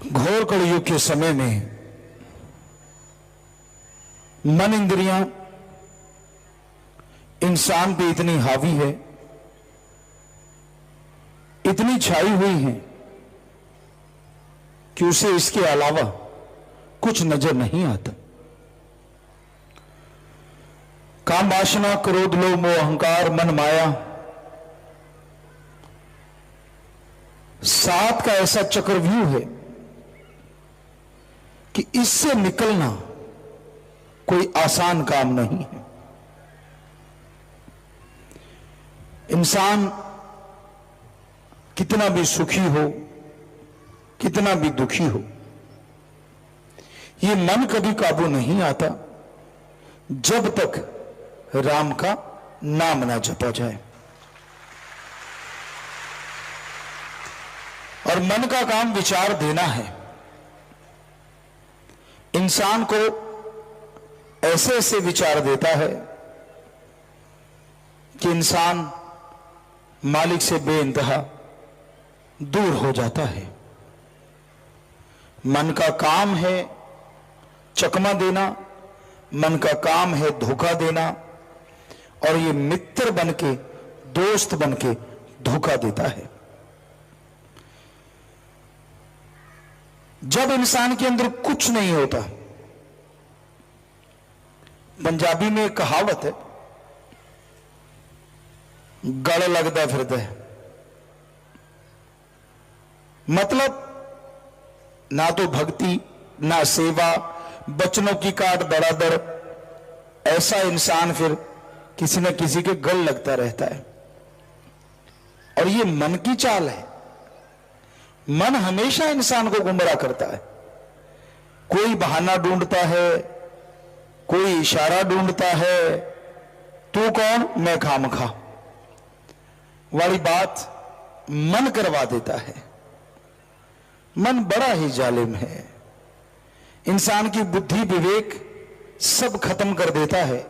घोर कलयुग के समय में मन इंद्रियां इंसान पे इतनी हावी है, इतनी छाई हुई है कि उसे इसके अलावा कुछ नजर नहीं आता। काम वासना, क्रोध, लोभ, मोह, अहंकार, मन, माया, सात का ऐसा चक्रव्यूह है कि इससे निकलना कोई आसान काम नहीं है। इंसान कितना भी सुखी हो, कितना भी दुखी हो, ये मन कभी काबू नहीं आता जब तक राम का नाम ना जपा जाए। और मन का काम विचार देना है। इंसान को ऐसे ऐसे विचार देता है कि इंसान मालिक से बेइंतहा दूर हो जाता है। मन का काम है चकमा देना, मन का काम है धोखा देना, और ये मित्र बनके, दोस्त बनके धोखा देता है। जब इंसान के अंदर कुछ नहीं होता, पंजाबी में एक कहावत है, गल लगता फिरता है। मतलब ना तो भक्ति, ना सेवा, बचनों की काट दड़ादड़, ऐसा इंसान फिर किसी न किसी के गल लगता रहता है। और ये मन की चाल है। मन हमेशा इंसान को गुमराह करता है। कोई बहाना ढूंढता है, कोई इशारा ढूंढता है, तू कौन मैं खामखा वाली बात मन करवा देता है। मन बड़ा ही जालिम है। इंसान की बुद्धि, विवेक सब खत्म कर देता है।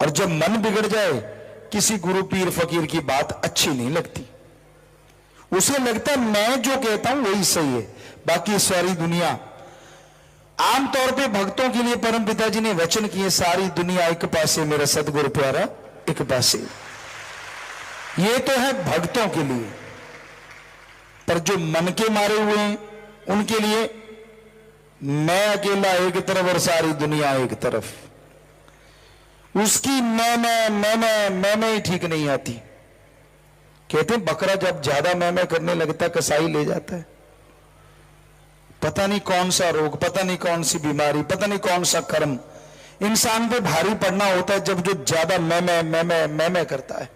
और जब मन बिगड़ जाए, किसी गुरु, पीर, फकीर की बात अच्छी नहीं लगती। उसे लगता है मैं जो कहता हूं वही सही है, बाकी सारी दुनिया। आमतौर पे भक्तों के लिए परम पिताजी ने वचन किए, सारी दुनिया एक पासे, मेरा सतगुरु प्यारा एक पासे। ये तो है भक्तों के लिए, पर जो मन के मारे हुए हैं उनके लिए मैं अकेला एक तरफ और सारी दुनिया एक तरफ। उसकी मैं ही ठीक नहीं आती। कहते हैं बकरा जब ज्यादा मैं करने लगता कसाई ले जाता है। पता नहीं कौन सा रोग, पता नहीं कौन सी बीमारी, पता नहीं कौन सा कर्म इंसान पे भारी पड़ना होता है जब जो ज्यादा मैं करता है।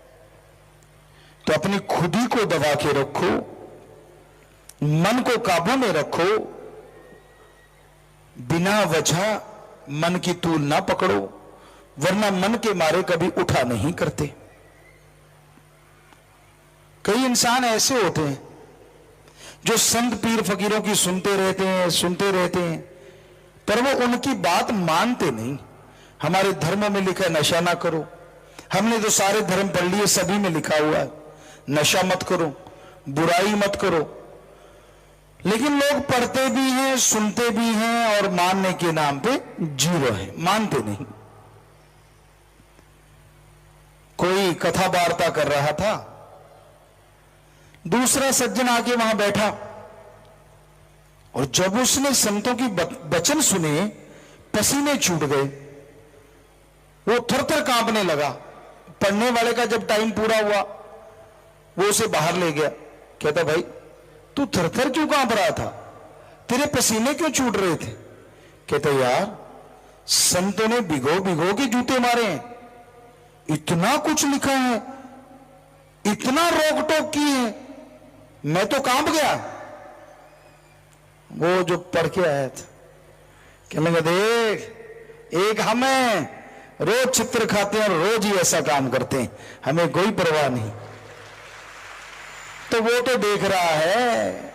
तो अपनी खुद ही को दबा के रखो, मन को काबू में रखो, बिना वजह मन की तूल ना पकड़ो, वरना मन के मारे कभी उठा नहीं करते। कई इंसान ऐसे होते हैं जो संत, पीर, फकीरों की सुनते रहते हैं, पर वो उनकी बात मानते नहीं। हमारे धर्म में लिखा है नशा ना करो। हमने तो सारे धर्म पढ़ लिए, सभी में लिखा हुआ है नशा मत करो, बुराई मत करो। लेकिन लोग पढ़ते भी हैं, सुनते भी हैं, और मानने के नाम पे जीरो है, मानते नहीं। कोई कथा वार्ता कर रहा था, दूसरा सज्जन आके वहां बैठा, और जब उसने संतों की वचन सुने, पसीने छूट गए, वो थर-थर कांपने लगा। पढ़ने वाले का जब टाइम पूरा हुआ, वो उसे बाहर ले गया। कहता भाई तू थर-थर क्यों कांप रहा था, तेरे पसीने क्यों छूट रहे थे? कहता यार संतों ने भिगो भिगो के जूते मारे हैं, इतना कुछ लिखा है, इतना रोक टोक की है, मैं तो कांप गया। वो जो पढ़ के आया था कहने लगा देख, एक हमें रोज चित्र खाते हैं और रोज ही ऐसा काम करते हैं, हमें कोई परवाह नहीं। तो वो तो देख रहा है,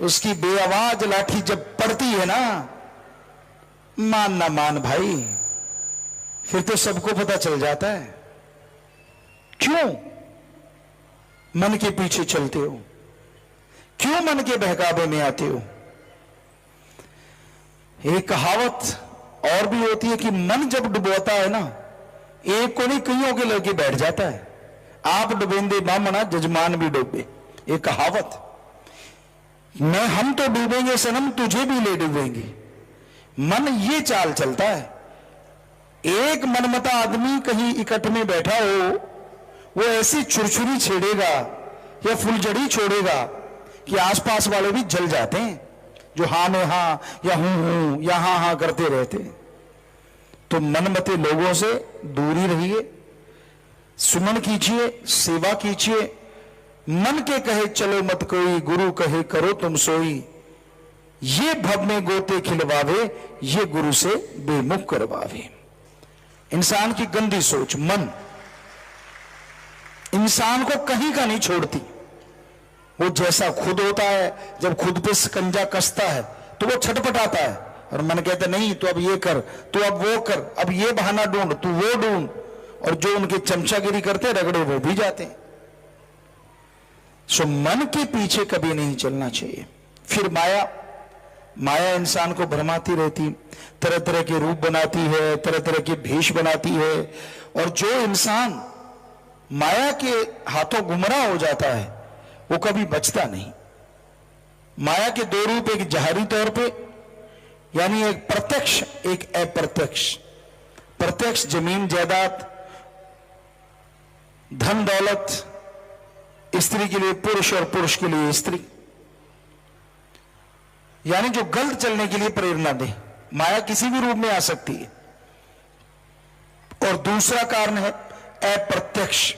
उसकी बेआवाज लाठी जब पड़ती है ना, मान ना मान भाई, फिर तो सबको पता चल जाता है। क्यों मन के पीछे चलते हो? क्यों मन के बहकावे में आते हो? एक कहावत और भी होती है कि मन जब डुबोता है ना, एक को नहीं कईयों के लड़के बैठ जाता है। आप डुबेंदे बामना जजमान भी डूबे, एक कहावत। मैं हम तो डूबेंगे सनम, तुझे भी ले डूबेंगे। मन ये चाल चलता है। एक मनमता आदमी कहीं इकट्ठ में बैठा हो, वो ऐसी छुरछुरी छेड़ेगा या फुलझड़ी छोड़ेगा कि आसपास वाले भी जल जाते हैं, जो हां में हां या हूं या हां हां करते रहते हैं। तो मनमते लोगों से दूरी रहिए, सुमन कीजिए, सेवा कीजिए। मन के कहे चलो मत कोई, गुरु कहे करो तुम सोई। ये भव में गोते खिलवावे, ये गुरु से बेमुख करवावे। इंसान की गंदी सोच मन इंसान को कहीं का नहीं छोड़ती। वो जैसा खुद होता है, जब खुद पे शिकंजा कसता है तो वो छटपटाता है, और मन कहता नहीं तू अब ये कर, तू अब वो कर, अब ये बहाना ढूंढ, तू वो ढूंढ। और जो उनके चमचागिरी करते रगड़े वो भी जाते हैं। सो मन के पीछे कभी नहीं चलना चाहिए। फिर माया, माया इंसान को भरमाती रहती, तरह तरह के रूप बनाती है, तरह तरह के भेष बनाती है। और जो इंसान माया के हाथों गुमराह हो जाता है वो कभी बचता नहीं। माया के दो रूप, एक जाहरी तौर पे यानी एक प्रत्यक्ष, एक अप्रत्यक्ष। प्रत्यक्ष जमीन जायदाद, धन दौलत, स्त्री के लिए पुरुष और पुरुष के लिए स्त्री, यानी जो गलत चलने के लिए प्रेरणा दे। माया किसी भी रूप में आ सकती है। और दूसरा कारण है अप्रत्यक्ष।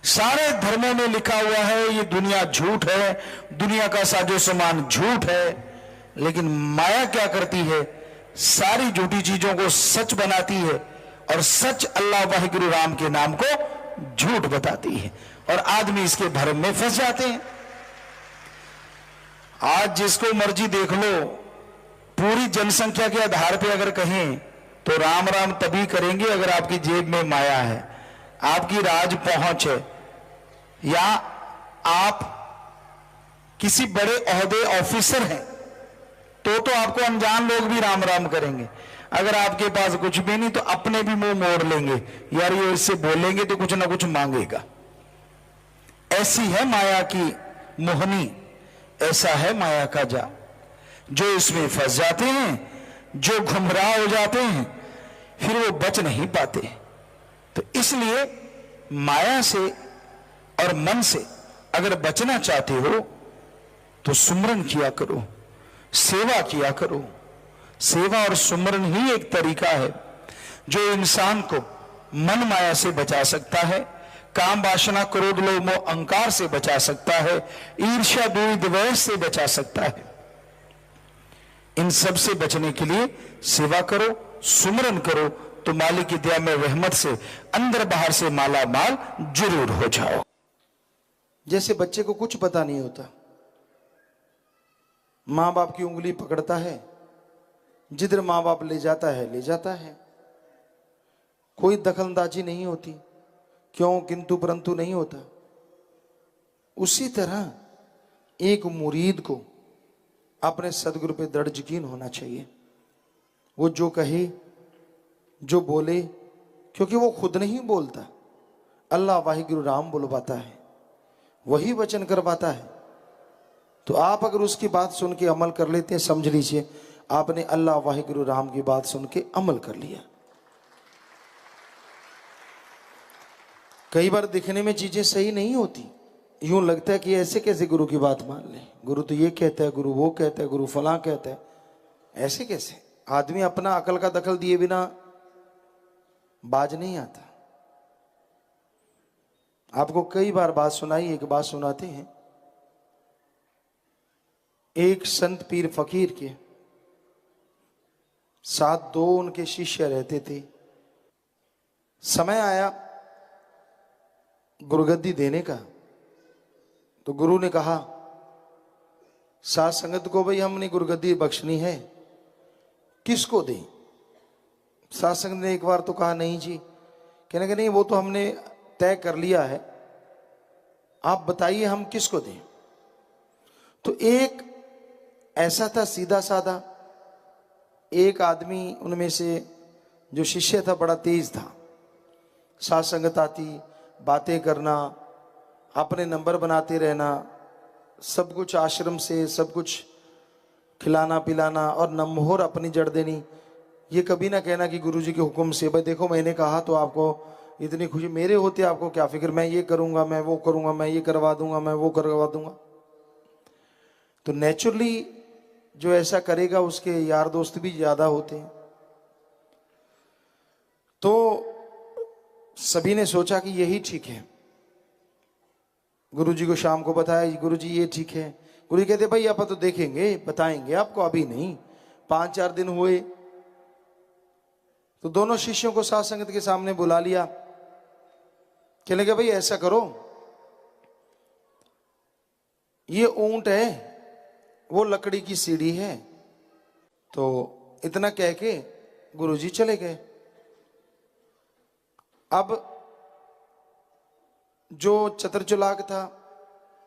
सारे धर्मों में लिखा हुआ है ये दुनिया झूठ है, दुनिया का साजो सामान झूठ है, लेकिन माया क्या करती है, सारी झूठी चीजों को सच बनाती है, और सच अल्लाह वाहिगुरु राम के नाम को झूठ बताती है, और आदमी इसके भ्रम में फंस जाते हैं। आज जिसको मर्जी देख लो, पूरी जनसंख्या के आधार पे अगर कहें तो राम राम तभी करेंगे अगर आपकी जेब में माया है, आपकी राज पहुंच है, या आप किसी बड़े ओहदे ऑफिसर हैं, तो आपको अनजान लोग भी राम राम करेंगे। अगर आपके पास कुछ भी नहीं तो अपने भी मुंह मोड़ लेंगे, यार ये इससे बोलेंगे तो कुछ ना कुछ मांगेगा। ऐसी है माया की मोहनी, ऐसा है माया का जाल। जो इसमें फंस जाते हैं, जो गुमराह हो जाते हैं, फिर वो बच नहीं पाते। तो इसलिए माया से और मन से अगर बचना चाहते हो तो सुमरन किया करो, सेवा किया करो। सेवा और सुमरन ही एक तरीका है जो इंसान को मन माया से बचा सकता है, काम वासना क्रोध लोभ मोह अहंकार से बचा सकता है, ईर्ष्या द्वेष द्वेष से बचा सकता है। इन सब से बचने के लिए सेवा करो, सुमरन करो, तो मालिक की दया में रहमत से अंदर बाहर से माला माल जरूर हो जाओ। जैसे बच्चे को कुछ पता नहीं होता, मां बाप की उंगली पकड़ता है, जिधर मां बाप ले जाता है ले जाता है, कोई दखलंदाजी नहीं होती, क्यों किंतु परंतु नहीं होता। उसी तरह एक मुरीद को अपने सदगुरु पे दृढ़ यकीन होना चाहिए। वो जो कहे, जो बोले, क्योंकि वो खुद नहीं बोलता, अल्लाह वाहिगुरु राम बुलवाता है, वही वचन करवाता है। तो आप अगर उसकी बात सुन के अमल कर लेते हैं, समझ लीजिए आपने अल्लाह वाहिगुरु राम की बात सुन के अमल कर लिया। कई बार दिखने में चीजें सही नहीं होती, यूं लगता है कि ऐसे कैसे गुरु की बात मान ले, गुरु तो ये कहता है, गुरु वो कहता है, गुरु फलां कहता है, ऐसे कैसे। आदमी अपना अकल का दखल दिए बिना बाज नहीं आता। आपको कई बार बात सुनाई, एक बात सुनाते हैं। एक संत पीर फकीर के साथ दो उनके शिष्य रहते थे। समय आया गुरुगद्दी देने का, तो गुरु ने कहा साथ संगत को, भाई हमने गुरुगद्दी बख्शनी है, किसको दें। साथ संगत ने एक बार तो कहा नहीं जी, कहने के नहीं वो तो हमने तय कर लिया है, आप बताइए हम किसको दें। तो एक ऐसा था सीधा साधा, एक आदमी उनमें से जो शिष्य था बड़ा तेज था, साथ संगत आती, बातें करना, अपने नंबर बनाते रहना, सब कुछ आश्रम से सब कुछ खिलाना पिलाना और नमहोर अपनी जड़ देनी। ये कभी ना कहना कि गुरुजी के हुक्म से, भाई देखो मैंने कहा तो आपको इतनी खुशी, मेरे होते आपको क्या फिक्र, मैं ये करूंगा, मैं वो करूंगा, मैं ये करवा दूंगा, मैं वो करवा दूंगा। तो नेचुरली जो ऐसा करेगा उसके यार दोस्त भी ज्यादा होते हैं। तो सभी ने सोचा कि यही ठीक है। गुरुजी को शाम को बताया, गुरुजी ये ठीक है। गुरुजी कहते भाई आप तो देखेंगे, बताएंगे आपको, अभी नहीं। 5-4 दिन हुए तो दोनों शिष्यों को साथ संगत के सामने बुला लिया। कहने लगे भाई ऐसा करो, ये ऊंट है, वो लकड़ी की सीढ़ी है। तो इतना कह के गुरुजी चले गए। अब जो चतुर चालाक था,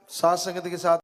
साथ संगत के साथ